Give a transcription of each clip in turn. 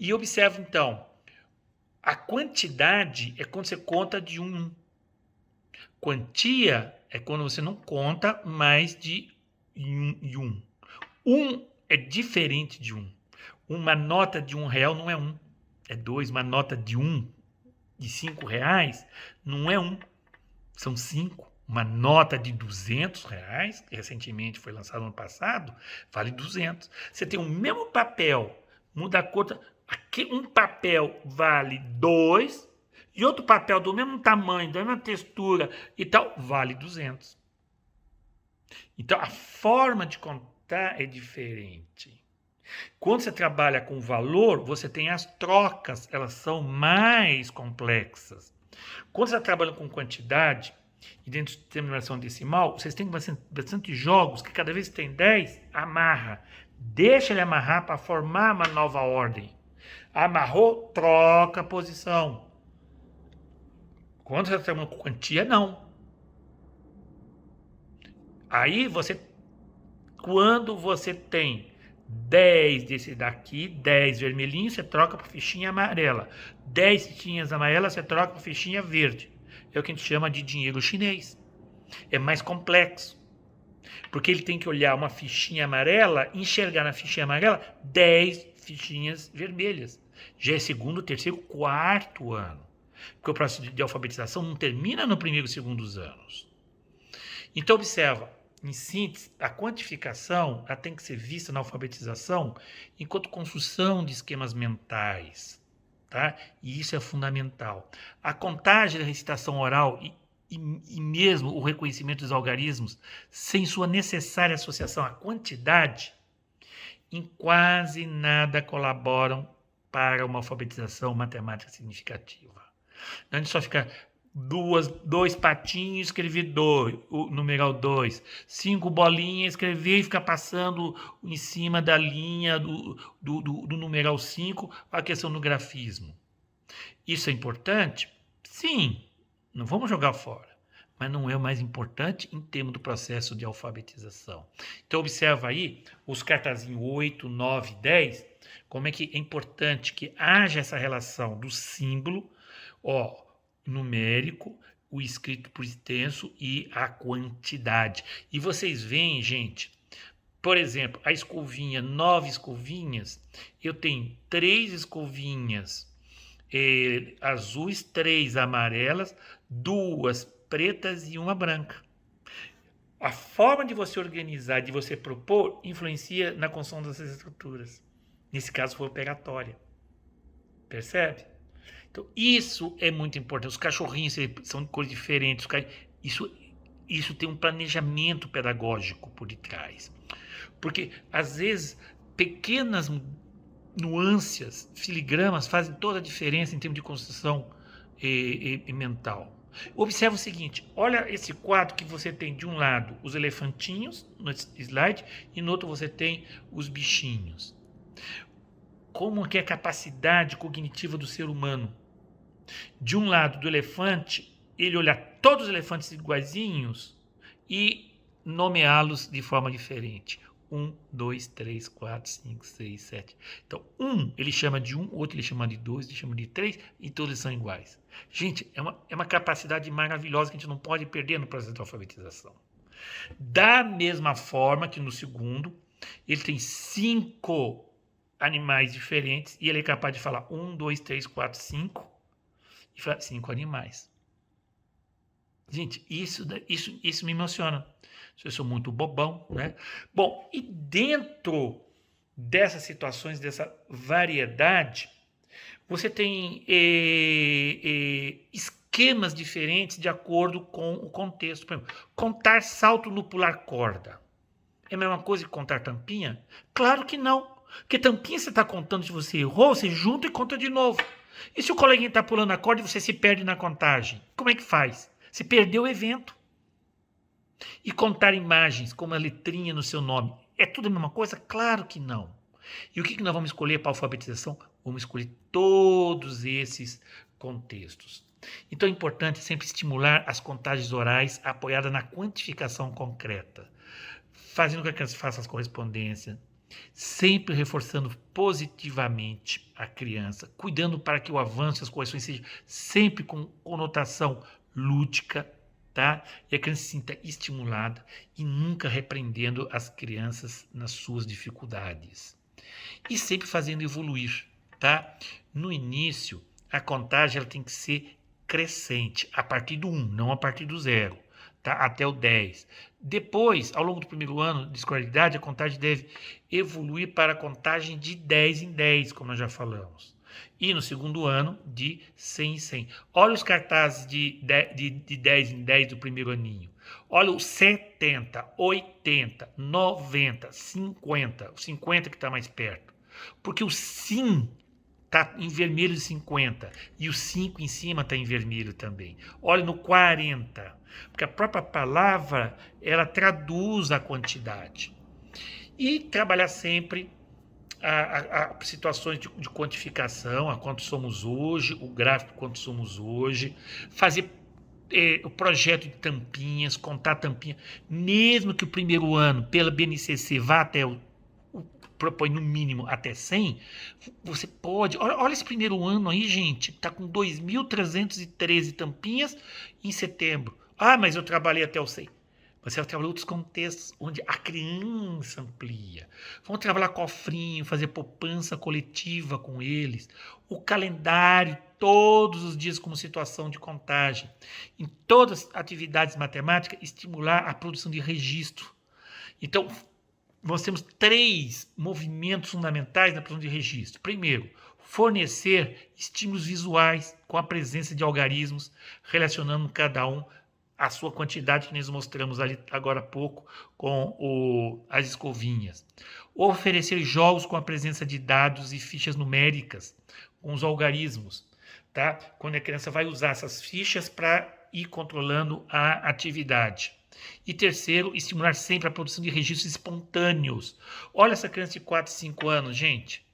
E observa, então, a quantidade é quando você conta de um em um. Quantia é quando você não conta mais de um. Um é diferente de um. Uma nota de R$ 1 não é um, é dois. Uma nota de R$ 5 não é um, são 5. Uma nota de R$ 200, que recentemente foi lançada no ano passado, vale 200. Você tem o mesmo papel, muda a cor, um papel vale 2 e outro papel do mesmo tamanho, da mesma textura e tal, vale 200. Então, a forma de contar é diferente. Quando você trabalha com valor, você tem as trocas, elas são mais complexas. Quando você está trabalhando com quantidade, e dentro de terminação decimal, vocês têm bastante jogos que cada vez que tem 10, amarra. Deixa ele amarrar para formar uma nova ordem. Amarrou, troca a posição. Quando você está trabalhando com quantia, não. Aí quando você tem 10 desse daqui, 10 vermelhinhos, você troca para fichinha amarela. 10 fichinhas amarelas, você troca para fichinha verde. É o que a gente chama de dinheiro chinês. É mais complexo. Porque ele tem que olhar uma fichinha amarela, enxergar na fichinha amarela 10 fichinhas vermelhas. Já é segundo, terceiro, quarto ano. Porque o processo de alfabetização não termina no primeiro e segundo anos. Então, observa, em síntese, a quantificação ela tem que ser vista na alfabetização enquanto construção de esquemas mentais. Tá? E isso é fundamental. A contagem da recitação oral e mesmo o reconhecimento dos algarismos, sem sua necessária associação à quantidade, em quase nada colaboram para uma alfabetização matemática significativa. Então, a gente só fica dois patinhos, escrever o numeral 2. 5 bolinhas, escrever e ficar passando em cima da linha do numeral 5 a questão do grafismo. Isso é importante? Sim, não vamos jogar fora. Mas não é o mais importante em termos do processo de alfabetização. Então, observa aí os cartazinhos 8, 9, 10, como é que é importante que haja essa relação do símbolo, numérico, o escrito por extenso e a quantidade. E vocês veem, gente, por exemplo, a escovinha, 9 escovinhas, eu tenho 3 escovinhas azuis, 3 amarelas, 2 pretas e uma branca. A forma de você organizar, de você propor, influencia na construção dessas estruturas. Nesse caso, foi operatória. Percebe? Então, isso é muito importante. Os cachorrinhos são de cores diferentes. Isso tem um planejamento pedagógico por detrás. Porque, às vezes, pequenas nuances, filigramas, fazem toda a diferença em termos de construção mental. Observa o seguinte, olha esse quadro que você tem de um lado os elefantinhos no slide e no outro você tem os bichinhos. Como que é a capacidade cognitiva do ser humano? De um lado do elefante, ele olhar todos os elefantes iguaizinhos e nomeá-los de forma diferente. 1, 2, 3, 4, 5, 6, 7. Então, ele chama de 1, outro ele chama de 2, ele chama de 3, e todos são iguais. Gente, é uma capacidade maravilhosa que a gente não pode perder no processo de alfabetização. Da mesma forma que no segundo, ele tem 5 animais diferentes e ele é capaz de falar 1, 2, 3, 4, 5 e falar 5 animais. Gente, isso me emociona. Eu sou muito bobão, né? Bom, e dentro dessas situações, dessa variedade, você tem esquemas diferentes de acordo com o contexto. Por exemplo, contar salto no pular corda. É a mesma coisa que contar tampinha? Claro que não. Porque tampinha você está contando, se você errou, você junta e conta de novo. E se o coleguinha está pulando a corda e você se perde na contagem? Como é que faz? Você perdeu o evento. E contar imagens como a letrinha no seu nome, é tudo a mesma coisa? Claro que não. E o que nós vamos escolher para a alfabetização? Vamos escolher todos esses contextos. Então é importante sempre estimular as contagens orais apoiadas na quantificação concreta, fazendo com que a criança faça as correspondências, sempre reforçando positivamente a criança, cuidando para que o avanço e as correções sejam sempre com conotação lúdica, tá? E a criança se sinta estimulada e nunca repreendendo as crianças nas suas dificuldades. E sempre fazendo evoluir, tá? No início, a contagem ela tem que ser crescente, a partir do 1, não a partir do 0, tá? Até o 10. Depois, ao longo do primeiro ano de escolaridade, a contagem deve evoluir para a contagem de 10 em 10, como nós já falamos. E no segundo ano, de 100 em 100. Olha os cartazes de 10 em 10 do primeiro aninho. Olha o 70, 80, 90, 50. O 50 que está mais perto. Porque o sim está em vermelho de 50 e o 5 em cima está em vermelho também. Olha no 40, porque a própria palavra ela traduz a quantidade. E trabalhar sempre a situações de quantificação, a quanto somos hoje, o gráfico quanto somos hoje, fazer o projeto de tampinhas, contar tampinha, mesmo que o primeiro ano, pela BNCC, vá até propõe no mínimo até 100, você pode... Olha esse primeiro ano aí, gente, está com 2.313 tampinhas em setembro. Ah, mas eu trabalhei até o 100. Você vai trabalhar outros contextos onde a criança amplia. Vamos trabalhar cofrinho, fazer poupança coletiva com eles. O calendário, todos os dias como situação de contagem. Em todas as atividades matemáticas, estimular a produção de registro. Então, nós temos 3 movimentos fundamentais na produção de registro. Primeiro, fornecer estímulos visuais com a presença de algarismos, relacionando cada um a sua quantidade que nós mostramos ali agora há pouco com as escovinhas. Oferecer jogos com a presença de dados e fichas numéricas, com os algarismos, tá? Quando a criança vai usar essas fichas para ir controlando a atividade. E terceiro, estimular sempre a produção de registros espontâneos. Olha essa criança de 4, 5 anos, gente.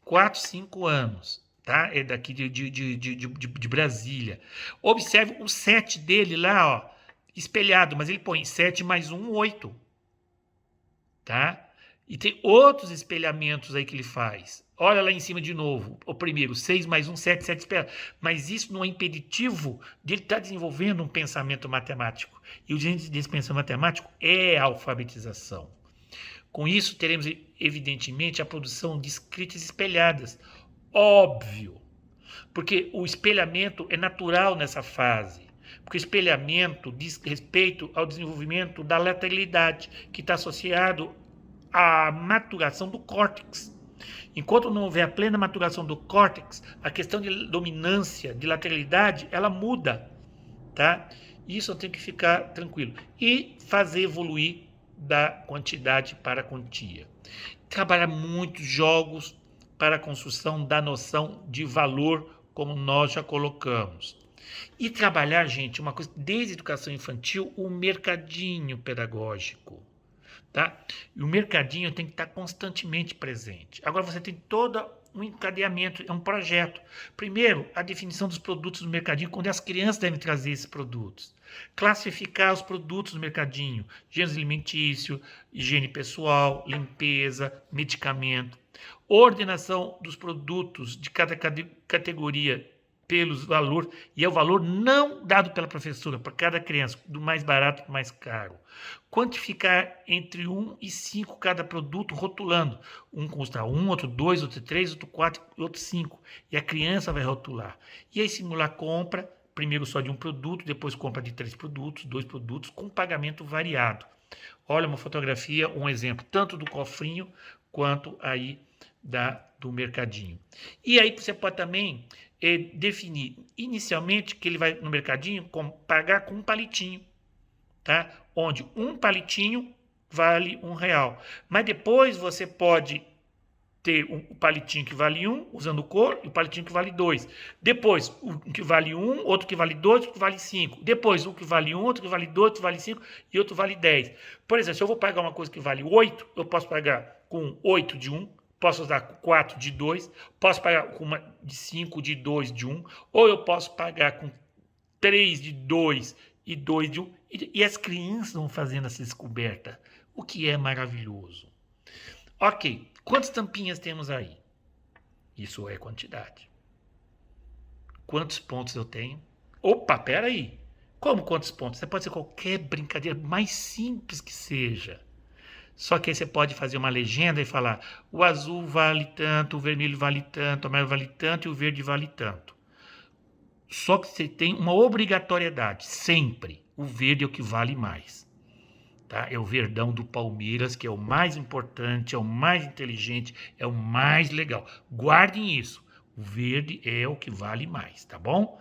4, 5 anos. Tá? É daqui de Brasília. Observe o 7 dele lá, ó, espelhado, mas ele põe 7 mais 1, 8. Tá? E tem outros espelhamentos aí que ele faz. Olha lá em cima de novo. O primeiro, 6 mais 1, 7, 7 espelhado. Mas isso não é impeditivo de ele estar desenvolvendo um pensamento matemático. E o diante desse pensamento matemático é a alfabetização. Com isso, teremos, evidentemente, a produção de escritas espelhadas. Óbvio, porque o espelhamento é natural nessa fase, porque o espelhamento diz respeito ao desenvolvimento da lateralidade, que está associado à maturação do córtex. Enquanto não houver a plena maturação do córtex, a questão de dominância, de lateralidade, ela muda, tá? Isso eu tenho que ficar tranquilo. E fazer evoluir da quantidade para a quantia. Trabalhar muitos jogos para a construção da noção de valor, como nós já colocamos. E trabalhar, gente, uma coisa, desde a educação infantil, o mercadinho pedagógico. Tá? E o mercadinho tem que estar constantemente presente. Agora você tem todo um encadeamento, é um projeto. Primeiro, a definição dos produtos do mercadinho, quando as crianças devem trazer esses produtos. Classificar os produtos do mercadinho, gênero alimentício, higiene pessoal, limpeza, medicamento. Ordenação dos produtos de cada categoria pelos valor, e é o valor não dado pela professora para cada criança, do mais barato para o mais caro. Quantificar entre 1 e 5 cada produto, rotulando. Um custa 1, outro 2, outro 3, outro 4, outro 5. E a criança vai rotular. E aí simular compra, primeiro só de um produto, depois compra de 3 produtos, 2 produtos, com pagamento variado. Olha uma fotografia, um exemplo, tanto do cofrinho quanto aí do mercadinho. E aí você pode também definir inicialmente que ele vai no mercadinho pagar com um palitinho, tá? Onde um palitinho vale R$1. Mas depois você pode ter um palitinho que vale 1, usando cor, e o palitinho que vale 2. Depois, um que vale 1, outro que vale 2, outro que vale 5. Depois, um que vale 1, outro que vale 2, outro que vale 5 e outro vale 10. Por exemplo, se eu vou pagar uma coisa que vale 8, eu posso pagar com 8 de 1, posso usar 4 de 2, posso pagar com uma de 5, de 2, de 1, ou eu posso pagar com 3 de 2 e 2 de 1. E as crianças vão fazendo essa descoberta, o que é maravilhoso. Ok, quantas tampinhas temos aí? Isso é quantidade. Quantos pontos eu tenho? Opa, peraí. Como quantos pontos? Você pode ser qualquer brincadeira, mais simples que seja. Só que aí você pode fazer uma legenda e falar: o azul vale tanto, o vermelho vale tanto, o amarelo vale tanto e o verde vale tanto. Só que você tem uma obrigatoriedade, sempre. O verde é o que vale mais. Tá? É o verdão do Palmeiras, que é o mais importante, é o mais inteligente, é o mais legal. Guardem isso. O verde é o que vale mais, tá bom?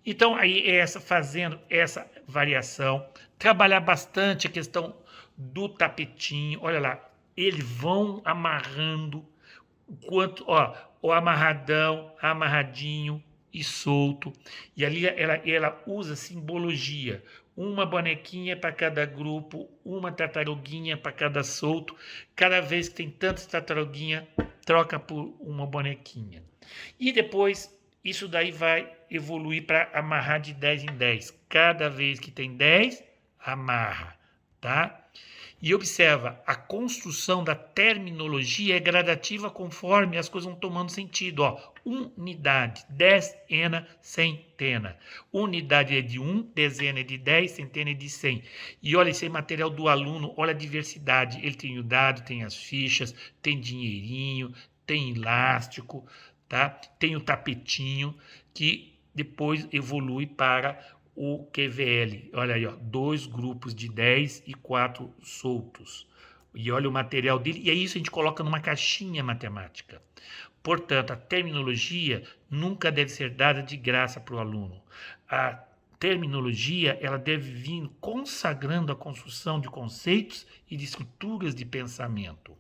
Então, aí, fazendo essa variação, trabalhar bastante a questão do tapetinho. Olha lá, eles vão amarrando o quanto, ó, o amarradão, amarradinho e solto. E ali ela usa simbologia. Uma bonequinha para cada grupo, uma tartaruguinha para cada solto. Cada vez que tem tantas tartaruguinhas, troca por uma bonequinha. E depois, isso daí vai evoluir para amarrar de 10 em 10. Cada vez que tem 10, amarra, tá? E observa, a construção da terminologia é gradativa conforme as coisas vão tomando sentido. Ó, unidade, dezena, centena. Unidade é de 1, dezena é de 10, centena é de 100. E olha esse material do aluno, olha a diversidade. Ele tem o dado, tem as fichas, tem dinheirinho, tem elástico, tá? Tem o tapetinho, que depois evolui para o QVL. Olha aí, ó, 2 grupos de 10 e 4 soltos. E olha o material dele, e é isso, a gente coloca numa caixinha matemática. Portanto, a terminologia nunca deve ser dada de graça para o aluno. A terminologia, ela deve vir consagrando a construção de conceitos e de estruturas de pensamento.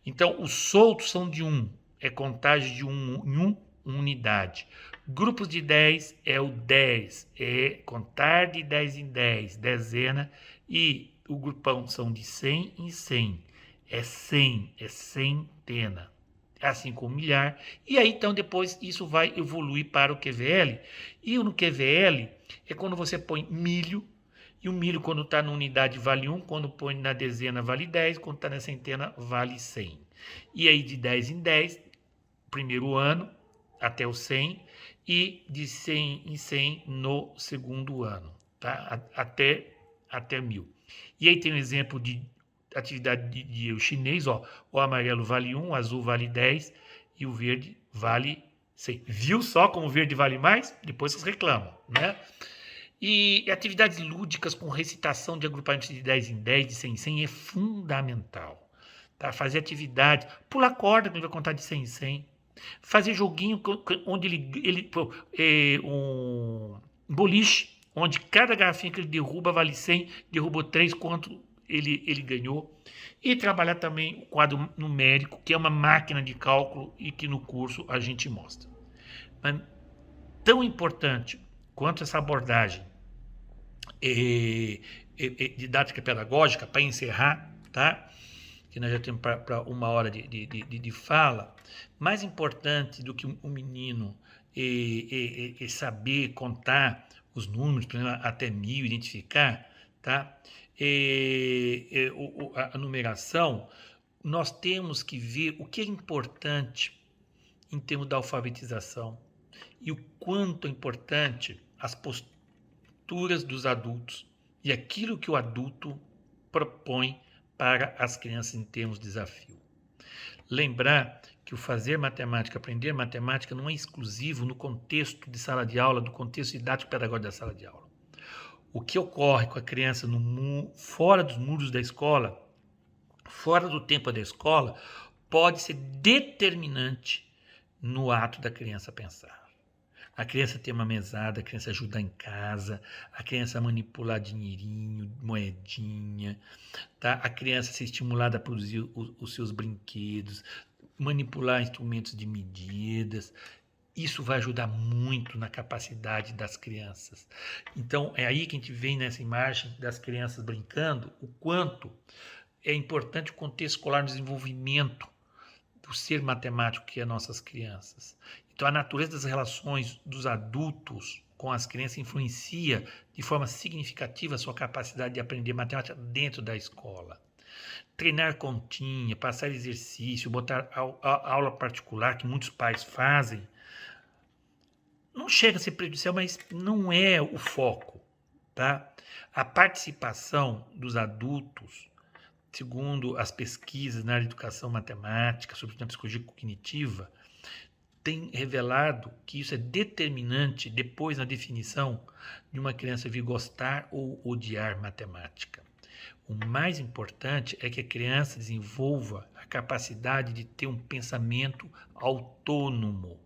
Então, os soltos são de 1, é contagem de 1 em 1, unidade. Grupos de 10 é o 10, é contar de 10 em 10, dezena, e o grupão são de 100 em 100, é 100, é centena, assim como milhar, e aí então depois isso vai evoluir para o QVL, e no QVL é quando você põe milho, e o milho quando está na unidade vale 1, quando põe na dezena vale 10, quando está na centena vale 100. E aí de 10 em 10, primeiro ano, até o 100, e de 100 em 100 no segundo ano, tá? Até 1000. E aí tem um exemplo de atividade de chinês, ó, o amarelo vale 1, o azul vale 10 e o verde vale 100. Viu só como o verde vale mais? Depois vocês reclamam, né? E atividades lúdicas com recitação de agrupamentos de 10 em 10, de 100 em 100 é fundamental. Tá? Fazer atividade, pular corda que ele vai contar de 100 em 100. Fazer joguinho onde um boliche, onde cada garrafinha que ele derruba vale 100, derrubou 3, quanto ele ganhou. E trabalhar também o quadro numérico, que é uma máquina de cálculo e que no curso a gente mostra. Mas tão importante quanto essa abordagem didática pedagógica, para encerrar, tá? Que nós já temos para 1 hora de fala, mais importante do que um menino saber contar os números, por exemplo, até 1000, identificar, tá? A numeração, nós temos que ver o que é importante em termos da alfabetização e o quanto é importante as posturas dos adultos e aquilo que o adulto propõe para as crianças em termos de desafio. Lembrar que o fazer matemática, aprender matemática não é exclusivo no contexto de sala de aula, do contexto didático-pedagógico da sala de aula. O que ocorre com a criança fora dos muros da escola, fora do tempo da escola, pode ser determinante no ato da criança pensar. A criança ter uma mesada, a criança ajudar em casa, a criança manipular dinheirinho, moedinha, tá? A criança ser estimulada a produzir os seus brinquedos, manipular instrumentos de medidas. Isso vai ajudar muito na capacidade das crianças. Então, é aí que a gente vem nessa imagem das crianças brincando, o quanto é importante o contexto escolar no desenvolvimento do ser matemático que é nossas crianças. Então, a natureza das relações dos adultos com as crianças influencia de forma significativa a sua capacidade de aprender matemática dentro da escola. Treinar continha, passar exercício, botar aula particular, que muitos pais fazem, não chega a ser prejudicial, mas não é o foco, tá? A participação dos adultos, segundo as pesquisas na área de educação matemática, sobretudo na psicologia cognitiva, tem revelado que isso é determinante depois na definição de uma criança vir gostar ou odiar matemática. O mais importante é que a criança desenvolva a capacidade de ter um pensamento autônomo.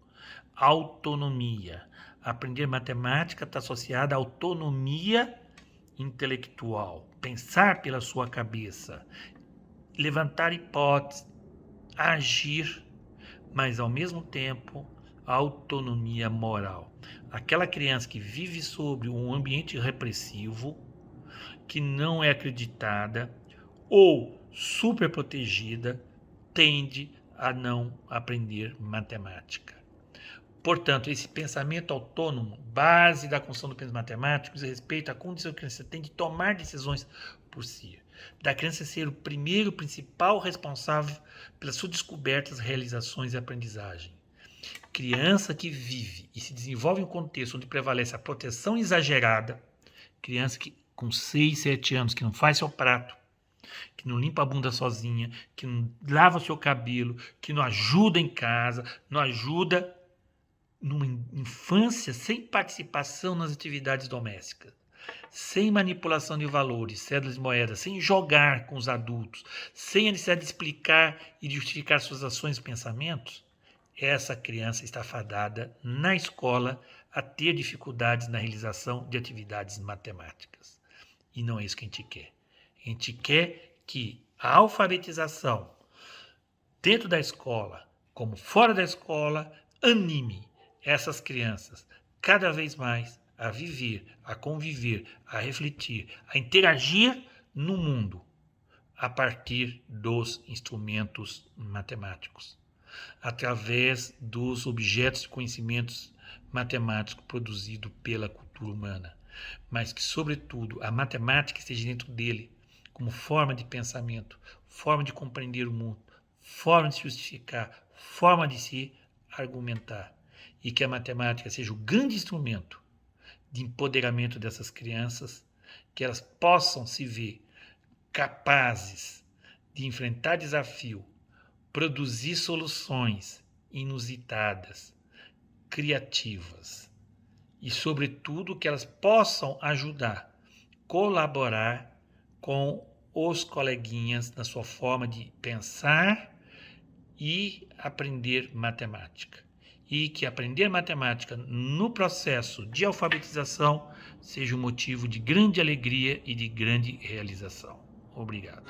Autonomia. Aprender matemática está associada à autonomia intelectual. Pensar pela sua cabeça. Levantar hipóteses. Agir, mas ao mesmo tempo autonomia moral. Aquela criança que vive sobre um ambiente repressivo, que não é acreditada ou super protegida, tende a não aprender matemática. Portanto, esse pensamento autônomo, base da construção do pensamento matemático, diz respeito à condição que a criança tem de tomar decisões por si, da criança ser o primeiro, principal responsável pelas suas descobertas, realizações e aprendizagem. Criança que vive e se desenvolve em um contexto onde prevalece a proteção exagerada, criança que com 6, 7 anos, que não faz seu prato, que não limpa a bunda sozinha, que não lava o seu cabelo, que não ajuda em casa, não ajuda numa infância sem participação nas atividades domésticas, sem manipulação de valores, cédulas de moedas, sem jogar com os adultos, sem a necessidade de explicar e de justificar suas ações e pensamentos, essa criança está fadada na escola a ter dificuldades na realização de atividades matemáticas. E não é isso que a gente quer. A gente quer que a alfabetização dentro da escola, como fora da escola, anime essas crianças cada vez mais a viver, a conviver, a refletir, a interagir no mundo a partir dos instrumentos matemáticos, através dos objetos de conhecimentos matemáticos produzidos pela cultura humana, mas que, sobretudo, a matemática esteja dentro dele como forma de pensamento, forma de compreender o mundo, forma de se justificar, forma de se argumentar, e que a matemática seja o grande instrumento de empoderamento dessas crianças, que elas possam se ver capazes de enfrentar desafio, produzir soluções inusitadas, criativas e, sobretudo, que elas possam ajudar, colaborar com os coleguinhas na sua forma de pensar e aprender matemática. E que aprender matemática no processo de alfabetização seja um motivo de grande alegria e de grande realização. Obrigado.